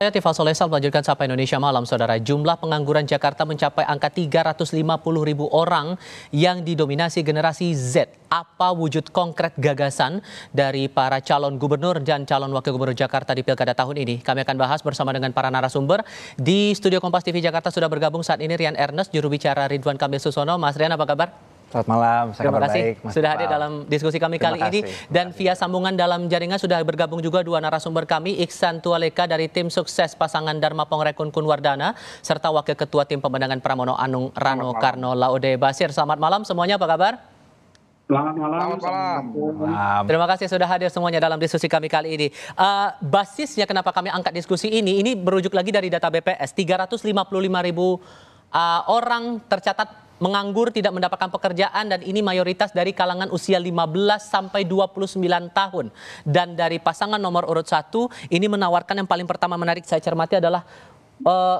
Saya Tifal Solesal melanjutkan Sapa Indonesia Malam, Saudara. Jumlah pengangguran Jakarta mencapai angka 350.000 orang yang didominasi generasi Z. Apa wujud konkret gagasan dari para calon gubernur dan calon wakil gubernur Jakarta di Pilkada tahun ini? Kami akan bahas bersama dengan para narasumber. Di studio Kompas TV Jakarta sudah bergabung saat ini Rian Ernest, juru bicara Ridwan Kamil Susono. Mas Rian, apa kabar? Selamat malam, terima kasih sudah hadir dalam diskusi kami kali ini. Dan via sambungan dalam jaringan sudah bergabung juga dua narasumber kami, Iksan Tualeka dari tim sukses pasangan Dharma Pongrekun Kunwardana, serta Wakil Ketua Tim Pemenangan Pramono Anung Rano Karno Laude Basir. Selamat malam semuanya, apa kabar? Selamat malam. Terima kasih sudah hadir semuanya dalam diskusi kami kali ini. Basisnya kenapa kami angkat diskusi ini berujuk lagi dari data BPS, 355.000 orang tercatat menganggur, tidak mendapatkan pekerjaan, dan ini mayoritas dari kalangan usia 15 sampai 29 tahun. Dan dari pasangan nomor urut 1 ini menawarkan yang paling pertama menarik saya cermati adalah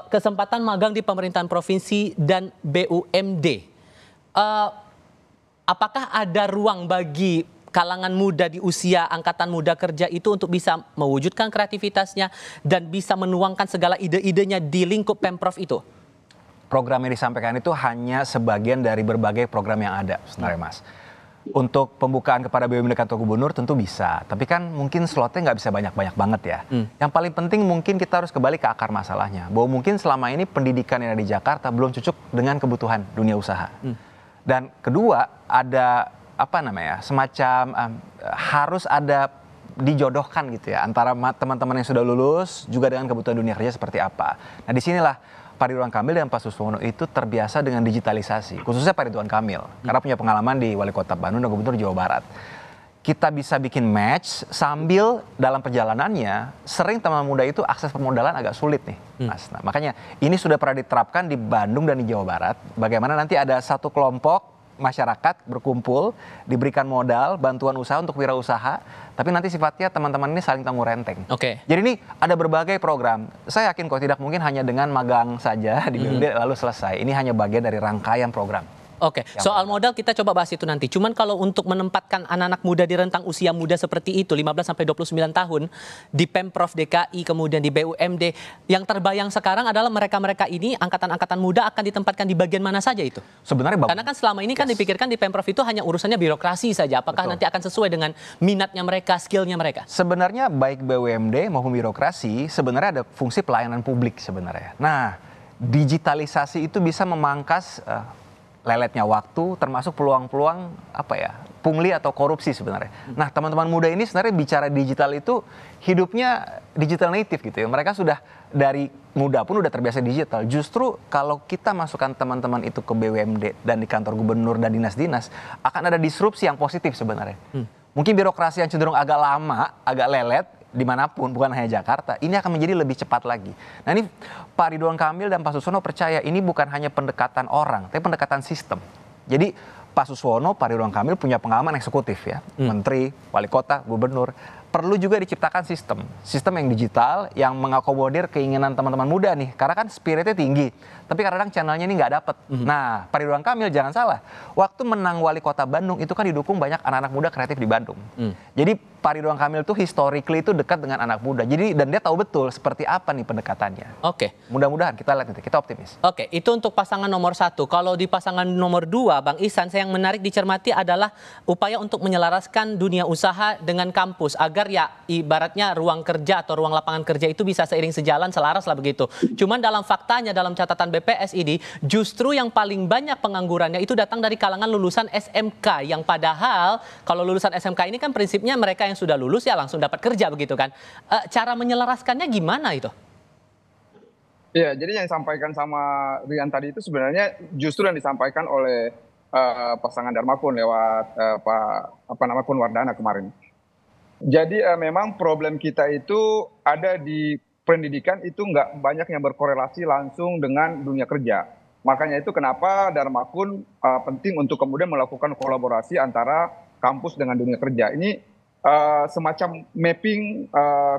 kesempatan magang di pemerintahan provinsi dan BUMD. Apakah ada ruang bagi kalangan muda di usia angkatan muda kerja itu untuk bisa mewujudkan kreativitasnya dan bisa menuangkan segala ide-idenya di lingkup Pemprov itu? Program yang disampaikan itu hanya sebagian dari berbagai program yang ada sebenarnya, Mas. Untuk pembukaan kepada BUMD kantor gubernur tentu bisa, tapi kan mungkin slotnya nggak bisa banyak-banyak banget ya. Yang paling penting mungkin kita harus kembali ke akar masalahnya, bahwa mungkin selama ini pendidikan yang ada di Jakarta belum cocok dengan kebutuhan dunia usaha. Dan kedua, ada semacam harus ada dijodohkan gitu ya antara teman-teman yang sudah lulus juga dengan kebutuhan dunia kerja seperti apa. Nah, disinilah Pak Ridwan Kamil dan Pak Suswono itu terbiasa dengan digitalisasi, khususnya Pak Ridwan Kamil, karena punya pengalaman di Wali Kota Bandung dan Gubernur Jawa Barat. Kita bisa bikin match sambil dalam perjalanannya sering teman muda itu akses permodalan agak sulit nih, Mas. Nah, makanya ini sudah pernah diterapkan di Bandung dan di Jawa Barat. Bagaimana nanti ada satu kelompok masyarakat berkumpul, diberikan modal, bantuan usaha untuk wirausaha, tapi nanti sifatnya teman-teman ini saling tanggung renteng. Jadi ini ada berbagai program. Saya yakin kok tidak mungkin hanya dengan magang saja di BUMD lalu selesai. Ini hanya bagian dari rangkaian program. Soal modal kita coba bahas itu nanti. Cuman kalau untuk menempatkan anak-anak muda di rentang usia muda seperti itu, 15 sampai 29 tahun, di Pemprov DKI, kemudian di BUMD, yang terbayang sekarang adalah mereka-mereka ini, angkatan-angkatan muda akan ditempatkan di bagian mana saja itu? Sebenarnya karena kan selama ini kan dipikirkan di Pemprov itu hanya urusannya birokrasi saja. Apakah nanti akan sesuai dengan minatnya mereka, skillnya mereka? Sebenarnya baik BUMD maupun birokrasi sebenarnya ada fungsi pelayanan publik sebenarnya. Nah, digitalisasi itu bisa memangkas leletnya waktu, termasuk peluang-peluang pungli atau korupsi sebenarnya. Nah, teman-teman muda ini sebenarnya bicara digital itu hidupnya digital native gitu ya. Mereka sudah dari muda pun udah terbiasa digital. Justru kalau kita masukkan teman-teman itu ke BUMD dan di kantor gubernur dan dinas-dinas, akan ada disrupsi yang positif sebenarnya. Mungkin birokrasi yang cenderung agak lama, agak lelet, dimanapun, bukan hanya Jakarta, ini akan menjadi lebih cepat lagi. Nah, ini Pak Ridwan Kamil dan Pak Suswono percaya ini bukan hanya pendekatan orang, tapi pendekatan sistem. Jadi Pak Suswono, Pak Ridwan Kamil punya pengalaman eksekutif ya, menteri, wali kota, gubernur. Perlu juga diciptakan sistem yang digital yang mengakomodir keinginan teman-teman muda nih, karena kan spiritnya tinggi, tapi kadang-kadang channelnya ini nggak dapet. Nah, Pak Ridwan Kamil jangan salah, waktu menang wali kota Bandung itu kan didukung banyak anak-anak muda kreatif di Bandung. Jadi Pak Ridwan Kamil tuh historically itu dekat dengan anak muda. Jadi dan dia tahu betul seperti apa nih pendekatannya. Mudah-mudahan kita lihat nanti, kita optimis. Itu untuk pasangan nomor 1. Kalau di pasangan nomor 2, Bang Ihsan, yang menarik dicermati adalah upaya untuk menyelaraskan dunia usaha dengan kampus agar ya ibaratnya ruang kerja atau ruang lapangan kerja itu bisa seiring sejalan, selaras lah begitu. Cuman dalam faktanya, dalam catatan BPS ini, justru yang paling banyak penganggurannya itu datang dari kalangan lulusan SMK, yang padahal kalau lulusan SMK ini kan prinsipnya mereka yang sudah lulus ya langsung dapat kerja begitu kan. Cara menyelaraskannya gimana itu? Ya, jadi yang disampaikan sama Rian tadi itu sebenarnya justru yang disampaikan oleh pasangan Dharma Kun lewat Pak Kunwardana kemarin. Jadi memang problem kita itu ada di pendidikan itu nggak banyak yang berkorelasi langsung dengan dunia kerja. Makanya itu kenapa Dharma Kun penting untuk kemudian melakukan kolaborasi antara kampus dengan dunia kerja. Ini semacam mapping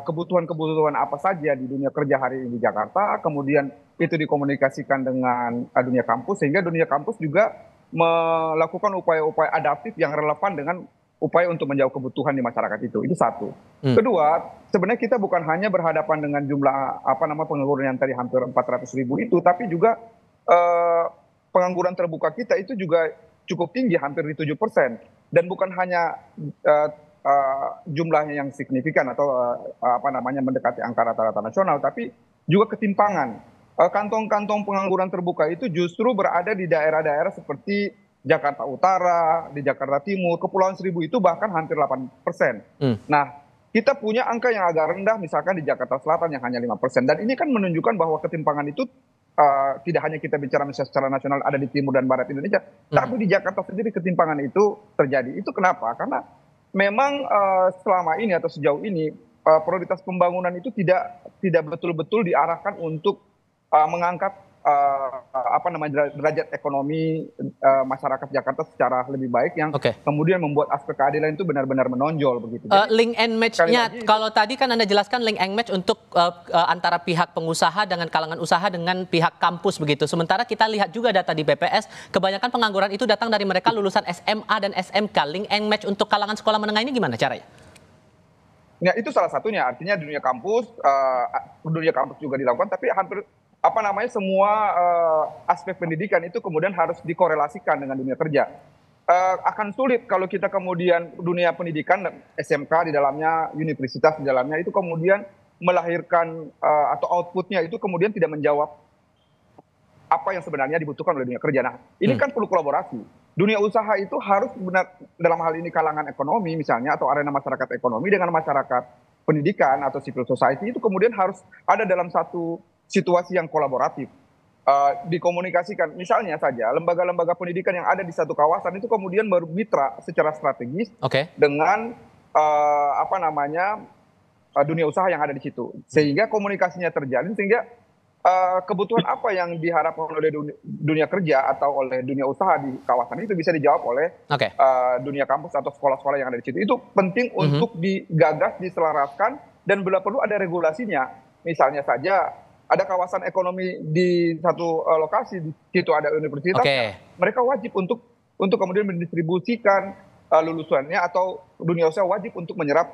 kebutuhan-kebutuhan apa saja di dunia kerja hari ini di Jakarta, kemudian itu dikomunikasikan dengan dunia kampus, sehingga dunia kampus juga melakukan upaya-upaya adaptif yang relevan dengan upaya untuk menjawab kebutuhan di masyarakat itu satu. Kedua, sebenarnya kita bukan hanya berhadapan dengan jumlah pengangguran yang tadi hampir 400.000 itu, tapi juga pengangguran terbuka kita itu juga cukup tinggi, hampir di 7%. Dan bukan hanya jumlahnya yang signifikan atau mendekati angka rata-rata nasional, tapi juga ketimpangan. Kantong-kantong pengangguran terbuka itu justru berada di daerah-daerah seperti Jakarta Utara, di Jakarta Timur, Kepulauan Seribu itu bahkan hampir 8%. Nah, kita punya angka yang agak rendah misalkan di Jakarta Selatan yang hanya 5%. Dan ini kan menunjukkan bahwa ketimpangan itu tidak hanya kita bicara misalnya secara nasional ada di timur dan barat Indonesia, tapi di Jakarta sendiri ketimpangan itu terjadi. Itu kenapa? Karena memang selama ini atau sejauh ini prioritas pembangunan itu tidak betul-betul diarahkan untuk mengangkat derajat ekonomi masyarakat Jakarta secara lebih baik yang kemudian membuat aspek keadilan itu benar-benar menonjol begitu. Link and match-nya kalau tadi kan Anda jelaskan link and match untuk antara pihak pengusaha dengan kalangan usaha dengan pihak kampus begitu. Sementara kita lihat juga data di BPS, kebanyakan pengangguran itu datang dari mereka lulusan SMA dan SMK. Link and match untuk kalangan sekolah menengah ini gimana caranya? Ya, itu salah satunya. Artinya dunia kampus juga dilakukan, tapi hampir semua aspek pendidikan itu kemudian harus dikorelasikan dengan dunia kerja. Akan sulit kalau kita kemudian dunia pendidikan, SMK di dalamnya, universitas di dalamnya, itu kemudian melahirkan atau outputnya itu kemudian tidak menjawab apa yang sebenarnya dibutuhkan oleh dunia kerja. Nah, ini kan perlu kolaborasi. Dunia usaha itu harus benar, dalam hal ini kalangan ekonomi misalnya, atau arena masyarakat ekonomi dengan masyarakat pendidikan atau civil society itu kemudian harus ada dalam satu situasi yang kolaboratif, dikomunikasikan. Misalnya saja lembaga-lembaga pendidikan yang ada di satu kawasan itu kemudian bermitra secara strategis dengan dunia usaha yang ada di situ, sehingga komunikasinya terjalin, sehingga kebutuhan apa yang diharapkan oleh dunia kerja atau oleh dunia usaha di kawasan itu bisa dijawab oleh dunia kampus atau sekolah-sekolah yang ada di situ. Itu penting untuk digagas, diselaraskan, dan bila perlu ada regulasinya. Misalnya saja ada kawasan ekonomi di satu lokasi, di situ ada universitas, mereka wajib untuk kemudian mendistribusikan lulusannya, atau dunia usaha wajib untuk menyerap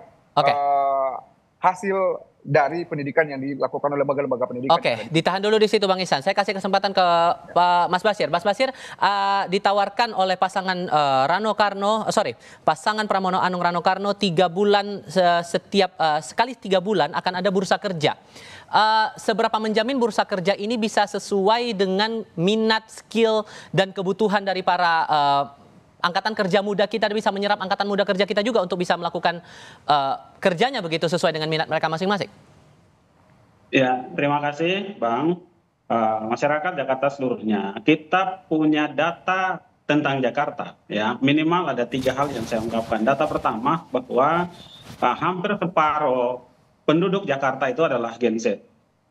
hasil dari pendidikan yang dilakukan oleh lembaga-lembaga pendidikan. Ditahan dulu di situ Bang Ihsan. Saya kasih kesempatan ke Pak Mas Bashir. Mas Bashir, ditawarkan oleh pasangan pasangan Pramono Anung Rano Karno 3 bulan sekali 3 bulan akan ada bursa kerja. Seberapa menjamin bursa kerja ini bisa sesuai dengan minat, skill, dan kebutuhan dari para angkatan kerja muda kita, bisa menyerap angkatan muda kerja kita juga untuk bisa melakukan kerjanya begitu sesuai dengan minat mereka masing-masing? Ya, terima kasih Bang. Masyarakat Jakarta seluruhnya, kita punya data tentang Jakarta, ya minimal ada 3 hal yang saya ungkapkan. Data pertama bahwa hampir separuh penduduk Jakarta itu adalah Gen Z.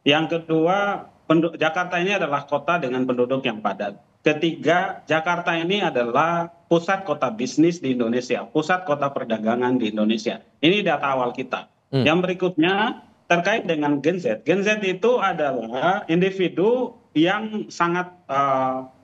Yang kedua, Jakarta ini adalah kota dengan penduduk yang padat. Ketiga, Jakarta ini adalah pusat kota bisnis di Indonesia, pusat kota perdagangan di Indonesia. Ini data awal kita. Yang berikutnya terkait dengan Gen Z. Gen Z itu adalah individu yang sangat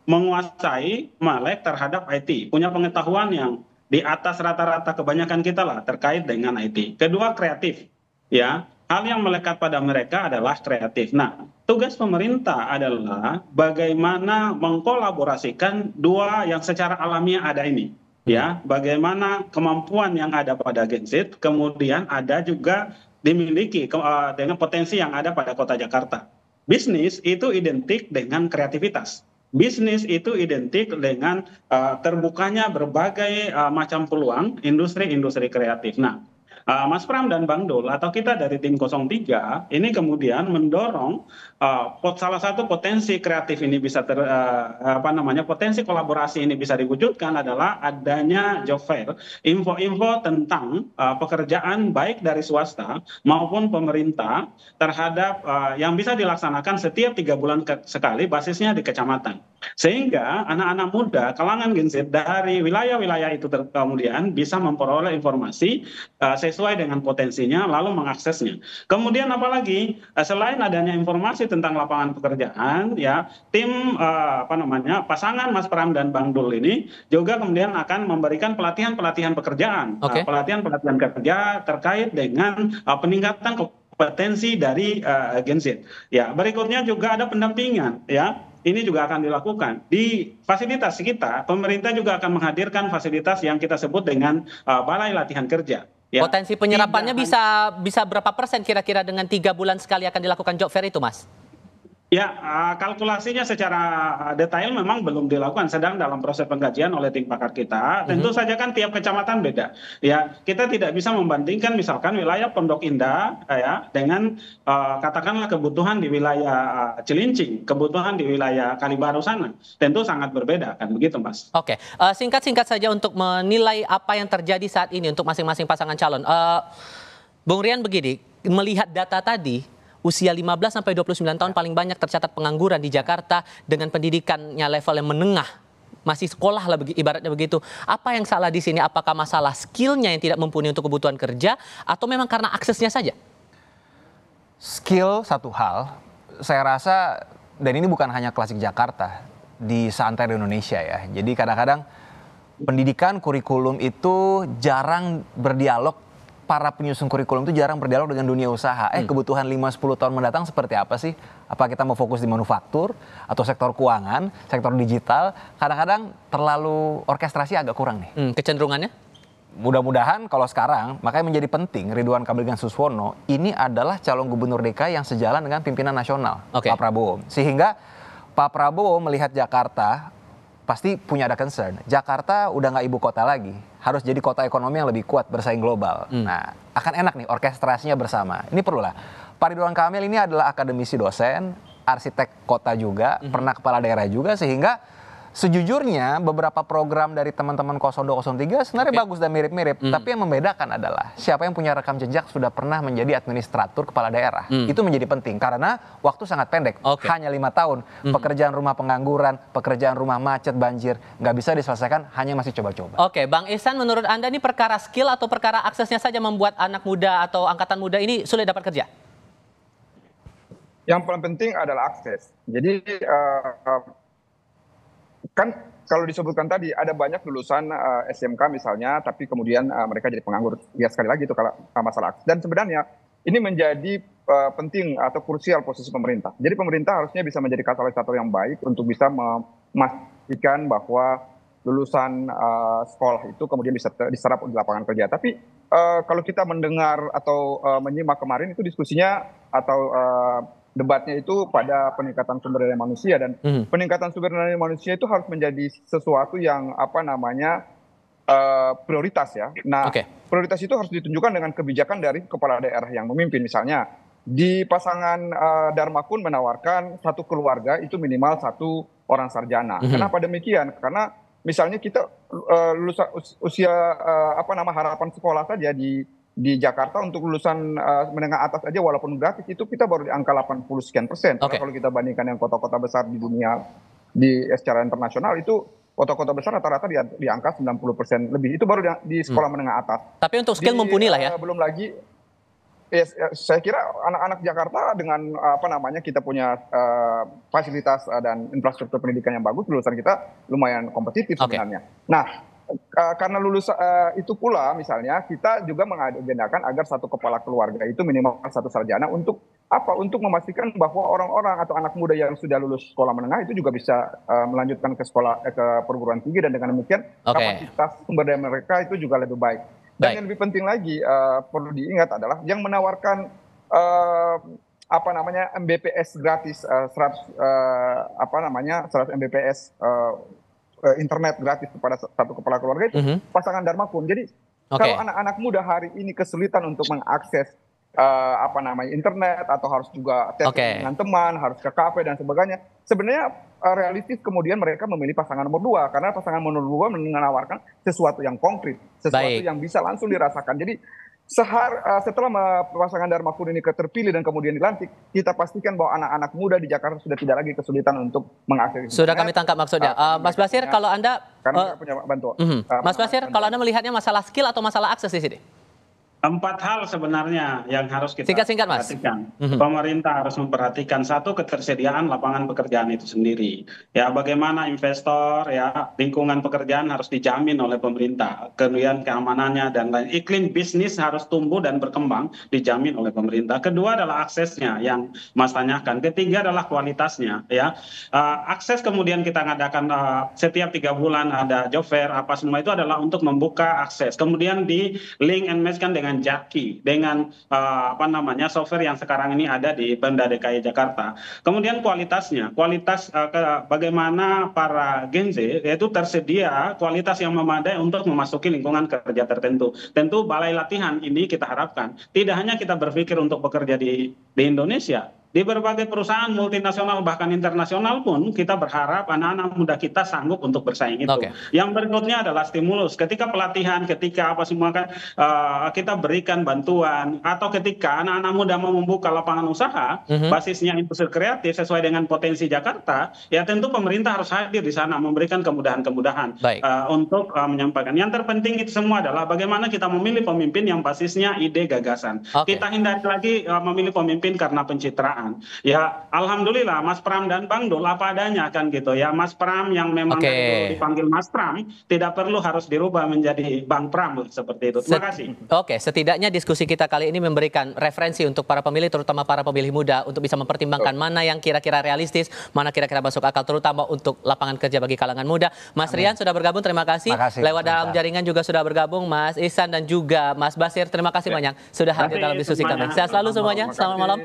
menguasai, melek terhadap IT, punya pengetahuan yang di atas rata-rata kebanyakan kita lah terkait dengan IT. Kedua, kreatif. Ya, hal yang melekat pada mereka adalah kreatif. Nah, tugas pemerintah adalah bagaimana mengkolaborasikan dua yang secara alamiah ada ini. Ya, bagaimana kemampuan yang ada pada Gen Z, kemudian ada juga dimiliki dengan potensi yang ada pada kota Jakarta. Bisnis itu identik dengan kreativitas. Bisnis itu identik dengan terbukanya berbagai macam peluang industri-industri kreatif. Nah, Mas Pram dan Bang Dul atau kita dari tim 03 ini kemudian mendorong salah satu potensi kreatif ini bisa potensi kolaborasi ini bisa diwujudkan adalah adanya job fair, info-info tentang pekerjaan baik dari swasta maupun pemerintah terhadap yang bisa dilaksanakan setiap 3 bulan sekali, basisnya di kecamatan. Sehingga anak-anak muda kalangan Gen Z dari wilayah-wilayah itu kemudian bisa memperoleh informasi sesuai dengan potensinya lalu mengaksesnya. Kemudian apalagi selain adanya informasi tentang lapangan pekerjaan, ya tim pasangan Mas Pram dan Bang Dul ini juga kemudian akan memberikan pelatihan-pelatihan pekerjaan, pelatihan-pelatihan kerja terkait dengan peningkatan kompetensi dari Gen Z. Ya, berikutnya juga ada pendampingan, ya. Ini juga akan dilakukan di fasilitas kita. Pemerintah juga akan menghadirkan fasilitas yang kita sebut dengan balai latihan kerja. Ya. Potensi penyerapannya bisa berapa persen kira-kira dengan 3 bulan sekali akan dilakukan job fair itu, Mas? Ya, kalkulasinya secara detail memang belum dilakukan, sedang dalam proses pengkajian oleh tim pakar kita. Tentu saja kan tiap kecamatan beda. Ya, kita tidak bisa membandingkan misalkan wilayah Pondok Indah ya dengan katakanlah kebutuhan di wilayah Cilincing, kebutuhan di wilayah Kalibaru sana. Tentu sangat berbeda kan begitu, Mas. Oke, singkat-singkat saja untuk menilai apa yang terjadi saat ini untuk masing-masing pasangan calon. Bung Rian begini, melihat data tadi, usia 15 sampai 29 tahun paling banyak tercatat pengangguran di Jakarta dengan pendidikannya level yang menengah. Masih sekolah lah ibaratnya begitu. Apa yang salah di sini? Apakah masalah skillnya yang tidak mumpuni untuk kebutuhan kerja atau memang karena aksesnya saja? Skill satu hal, saya rasa, dan ini bukan hanya klasik Jakarta, di seantero Indonesia ya. Jadi kadang-kadang pendidikan kurikulum itu jarang berdialog. Para penyusun kurikulum itu jarang berdialog dengan dunia usaha. Kebutuhan 5-10 tahun mendatang seperti apa sih? Apa kita mau fokus di manufaktur atau sektor keuangan, sektor digital? Kadang-kadang terlalu orkestrasi agak kurang nih. Kecenderungannya? Mudah-mudahan kalau sekarang, makanya menjadi penting Ridwan Kamil dan Suswono ini adalah calon gubernur DKI yang sejalan dengan pimpinan nasional, Pak Prabowo. Sehingga Pak Prabowo melihat Jakarta pasti punya ada concern. Jakarta udah nggak ibu kota lagi, harus jadi kota ekonomi yang lebih kuat bersaing global. Nah, akan enak nih orkestrasinya bersama. Ini perlulah. Pak Ridwan Kamil ini adalah akademisi dosen, arsitek kota juga, pernah kepala daerah juga, sehingga sejujurnya beberapa program dari teman-teman 0203 sebenarnya bagus dan mirip-mirip. Tapi yang membedakan adalah siapa yang punya rekam jejak sudah pernah menjadi administratur kepala daerah. Itu menjadi penting karena waktu sangat pendek. Hanya 5 tahun. Pekerjaan rumah pengangguran, pekerjaan rumah macet, banjir, nggak bisa diselesaikan, hanya masih coba-coba. Oke, Bang Ihsan, menurut Anda ini perkara skill atau perkara aksesnya saja membuat anak muda atau angkatan muda ini sulit dapat kerja? Yang paling penting adalah akses. Jadi kan kalau disebutkan tadi ada banyak lulusan SMK misalnya, tapi kemudian mereka jadi penganggur. Ya sekali lagi itu kalau masalah akses. Dan sebenarnya ini menjadi penting atau krusial posisi pemerintah. Jadi pemerintah harusnya bisa menjadi katalisator yang baik untuk bisa memastikan bahwa lulusan sekolah itu kemudian bisa diserap di lapangan kerja. Tapi kalau kita mendengar atau menyimak kemarin itu diskusinya atau debatnya itu pada peningkatan sumber daya manusia, dan peningkatan sumber daya manusia itu harus menjadi sesuatu yang prioritas ya. Nah, prioritas itu harus ditunjukkan dengan kebijakan dari kepala daerah yang memimpin. Misalnya di pasangan Dharma Kun menawarkan satu keluarga itu minimal 1 orang sarjana. Kenapa demikian? Karena misalnya kita lulusan usia harapan sekolah saja di Jakarta untuk lulusan menengah atas aja walaupun gratis itu kita baru di angka 80 sekian %. Kalau kita bandingkan yang kota-kota besar di dunia secara internasional itu kota-kota besar rata-rata di angka 90% lebih. Itu baru di sekolah menengah atas. Tapi untuk skill mumpuni lah ya. Belum lagi saya kira anak-anak Jakarta dengan kita punya fasilitas dan infrastruktur pendidikan yang bagus, lulusan kita lumayan kompetitif sebenarnya. Nah, karena lulus itu pula misalnya kita juga mengagendakan agar satu kepala keluarga itu minimal 1 sarjana untuk apa? Untuk memastikan bahwa orang-orang atau anak muda yang sudah lulus sekolah menengah itu juga bisa melanjutkan ke perguruan tinggi, dan dengan demikian kapasitas sumber daya mereka itu juga lebih baik. Dan yang lebih penting lagi perlu diingat adalah yang menawarkan MBPS gratis 100 MBPS internet gratis kepada satu kepala keluarga itu pasangan Dharma Kun. Jadi kalau anak-anak muda hari ini kesulitan untuk mengakses internet atau harus juga telepon dengan teman, harus ke kafe dan sebagainya, sebenarnya realistis kemudian mereka memilih pasangan nomor 2 karena pasangan nomor 2 menawarkan sesuatu yang konkret, sesuatu yang bisa langsung dirasakan. Jadi setelah pasangan Darmapun ini terpilih dan kemudian dilantik, kita pastikan bahwa anak-anak muda di Jakarta sudah tidak lagi kesulitan untuk mengakses. Sudah kami tangkap maksudnya. Mas Basir, kalau Anda karena punya bantuan. Mas Basir, kalau Anda melihatnya masalah skill atau masalah akses di sini? 4 hal sebenarnya yang harus kita Singkat-singkat, Mas. perhatikan. Pemerintah harus memperhatikan, satu, ketersediaan lapangan pekerjaan itu sendiri. Ya, bagaimana investor, ya, lingkungan pekerjaan harus dijamin oleh pemerintah. Kemudian keamanannya dan lain. Iklim bisnis harus tumbuh dan berkembang, dijamin oleh pemerintah. Kedua adalah aksesnya yang Mas tanyakan. Ketiga adalah kualitasnya. Ya, akses kemudian kita ngadakan setiap 3 bulan ada job fair, apa semua itu adalah untuk membuka akses. Kemudian di link and match-kan dengan Jaki, dengan software yang sekarang ini ada di Pemda DKI Jakarta. Kemudian kualitasnya, bagaimana para Gen Z yaitu tersedia kualitas yang memadai untuk memasuki lingkungan kerja tertentu. Tentu balai latihan ini kita harapkan tidak hanya kita berpikir untuk bekerja di Indonesia. Di berbagai perusahaan multinasional bahkan internasional pun kita berharap anak-anak muda kita sanggup untuk bersaing itu. Yang berikutnya adalah stimulus. Ketika pelatihan, ketika apa semua kan kita berikan bantuan, atau ketika anak-anak muda mau membuka lapangan usaha basisnya industri kreatif sesuai dengan potensi Jakarta, ya tentu pemerintah harus hadir di sana memberikan kemudahan-kemudahan untuk menyampaikan. Yang terpenting itu semua adalah bagaimana kita memilih pemimpin yang basisnya ide gagasan. Kita hindari lagi memilih pemimpin karena pencitraan. Ya, alhamdulillah Mas Pram dan Bang Dul apa adanya kan gitu ya. Mas Pram yang memang dari dulu dipanggil Mas Pram tidak perlu harus dirubah menjadi Bang Pram seperti itu. Terima kasih. Oke, setidaknya diskusi kita kali ini memberikan referensi untuk para pemilih, terutama para pemilih muda, untuk bisa mempertimbangkan mana yang kira-kira realistis, mana kira-kira masuk akal, terutama untuk lapangan kerja bagi kalangan muda. Mas Rian sudah bergabung, terima kasih. Lewat dalam jaringan juga sudah bergabung Mas Ihsan dan juga Mas Basir. Terima kasih banyak sudah hadir dalam diskusi kami. Sehat selalu semuanya. Selamat malam.